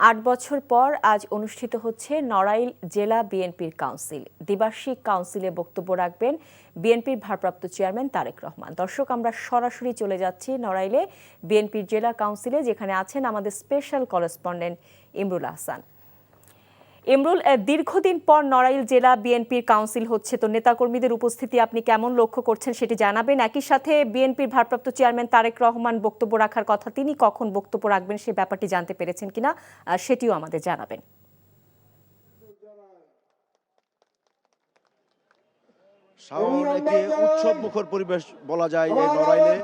৮ বছর পর আজ অনুষ্ঠিত হচ্ছে নড়াইল জেলা বিএনপির কাউন্সিল। দ্বিবার্ষিক কাউন্সিলে বক্তব্য রাখবেন বিএনপির ভারপ্রাপ্ত চেয়ারম্যান তারেক রহমান। দর্শক, আমরা সরাসরি চলে যাচ্ছি নড়াইলে বিএনপির জেলা কাউন্সিলে, যেখানে আছেন আমাদের স্পেশাল করেসপন্ডেন্ট ইমরুল আহসান। ইমরুল, দীর্ঘদিন পর নড়াইল জেলা বিএনপির কাউন্সিল হচ্ছে, তো নেতাকর্মীদের উপস্থিতি আপনি কেমন লক্ষ্য করছেন সেটি জানাবেন। একই সাথে বিএনপির ভারপ্রাপ্ত চেয়ারম্যান তারেক রহমান বক্তব্য রাখার কথা, তিনি কখন বক্তব্য রাখবেন সে ব্যাপারটি জানতে পেরেছেন কিনা সেটিও আমাদের জানাবেন। একটি উৎসব মুখর পরিবেশ বলা যায় এই নড়াইলে।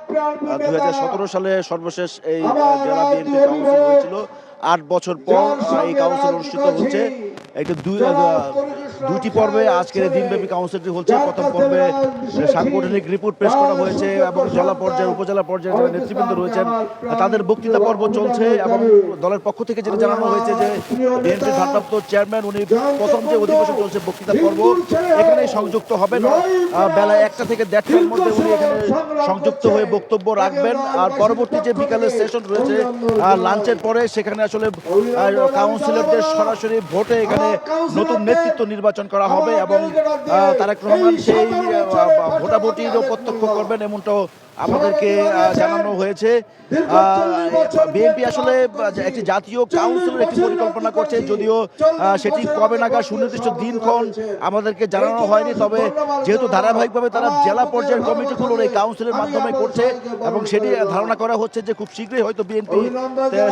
2017 সালে সর্বশেষ এই জেলা বিএনপি কাউন্সিল হয়েছিল। 8 বছর পর এই কাউন্সিল অনুষ্ঠিত হচ্ছে। একটি দুটি পর্বে আজকের দিনব্যাপী কাউন্সিলটি হচ্ছে। প্রথম পর্বে সাংগঠনিক রিপোর্ট পেশ করা হয়েছে এবং জেলা পর্যায়ে উপজেলা পর্যায়ে যারা নেতৃবৃন্দ রয়েছেন তাদের বক্তৃতা পর্ব চলছে এবং দলের পক্ষ থেকে যেটা জানানো হয়েছে যে বিএনপির ভারপ্রাপ্ত চেয়ারম্যান উনি প্রথম যে অধিবেশন চলছে বক্তৃতা পর্ব এখানেই সংযুক্ত হবেন। বেলা 1টা থেকে 1:30টার মধ্যে উনি এখানে সংযুক্ত হয়ে বক্তব্য রাখবেন। আর পরবর্তী যে বিকালের সেশন রয়েছে লাঞ্চের পরে সেখানে আসলে কাউন্সিলরদের সরাসরি ভোটে এখানে নতুন নেতৃত্ব নির্বাচন করা হবে এবং তারেক রহমান সেই ভোটাভুটিরও প্রত্যক্ষ করবেন এমনটাও আমাদেরকে জানানো হয়েছে। বিএনপি আসলে একটি জাতীয় কাউন্সিলের একটি পরিকল্পনা করছে, যদিও সেটি কবে নাগাদ সুনির্দিষ্ট দিনক্ষণ আমাদেরকে জানানো হয়নি। তবে যেহেতু ধারাবাহিকভাবে তারা জেলা পর্যায়ের কমিটিগুলোর এই কাউন্সিলের মাধ্যমে করছে এবং সেটি ধারণা করা হচ্ছে যে খুব শীঘ্রই হয়তো বিএনপি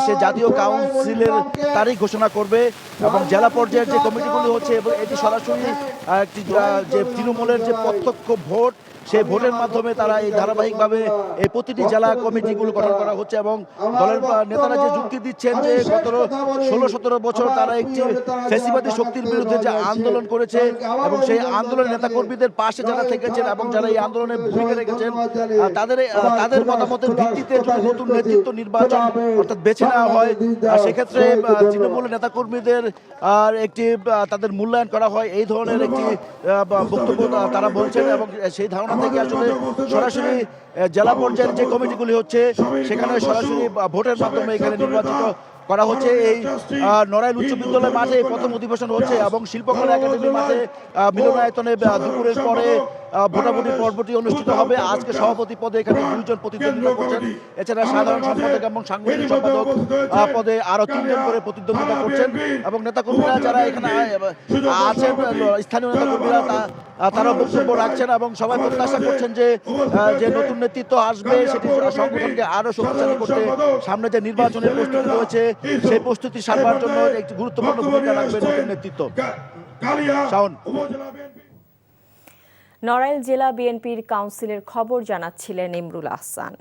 সে জাতীয় কাউন্সিলের তারিখ ঘোষণা করবে এবং জেলা পর্যায়ের যে কমিটিগুলো হচ্ছে এবং এটি সরাসরি একটি যে তৃণমূলের যে প্রত্যক্ষ ভোট সেই ভোটের মাধ্যমে তারা এই ধারাবাহিকভাবে এই প্রতিটি জেলা কমিটিগুলো গঠন করা হচ্ছে এবং দলের নেতারা যে যুক্তি দিচ্ছেন যে গত 16-17 বছর তারা একটি ফ্যাসিবাদী শক্তির বিরুদ্ধে যে আন্দোলন করেছে এবং সেই আন্দোলনের নেতাকর্মীদের পাশে যারা থেকেছেন এবং যারা এই আন্দোলনে ভূমিকা রেখেছেন তাদের মতামতের ভিত্তিতে যদি নতুন নেতৃত্ব নির্বাচন অর্থাৎ বেছে নেওয়া হয় সেক্ষেত্রে তৃণমূলের নেতাকর্মীদের আর একটি তাদের মূল্যায়ন করা হয়, এই ধরনের একটি বক্তব্য তারা বলছেন এবং সেই ধারণা থেকে আসলে সরাসরি জেলা পর্যায়ের যে কমিটিগুলি হচ্ছে সেখানে সরাসরি ভোটের মাধ্যমে এখানে নির্বাচিত করা হচ্ছে। এই নড়াইল উচ্চ বিদ্যালয় মাঠে প্রথম অধিবেশন হচ্ছে এবং শিল্পকলা একাডেমি মাঠে মিলনায়তনে দুপুরের পরে ভোটাভুটি পর্বটি অনুষ্ঠিত হবে। আজকে সভাপতি পদে এখানে 2 জন প্রতিদ্বন্দ্বিতা করছেন, এছাড়া সাধারণ সম্পাদক এবং সাংগঠনিক সম্পাদক পদে আরো 3 জন করে প্রতিদ্বন্দ্বিতা করছেন এবং নেতাকর্মীরা যারা এখানে আছেন স্থানীয় নেতাকর্মীরা তারা বক্তব্য রাখছেন এবং সবাই প্রত্যাশা করছেন যে নতুন নেতৃত্ব আসবে সেটি সংগঠনকে আরো শক্তিশালী করতে সামনে যে নির্বাচনের প্রস্তুতি রয়েছে সেই প্রস্তুতি সারবার জন্য একটি গুরুত্বপূর্ণ ভূমিকা রাখবে নতুন নেতৃত্ব। নড়াইল জেলা বিএনপির কাউন্সিলের খবর জানাচ্ছিলেন ইমরুল আহসান।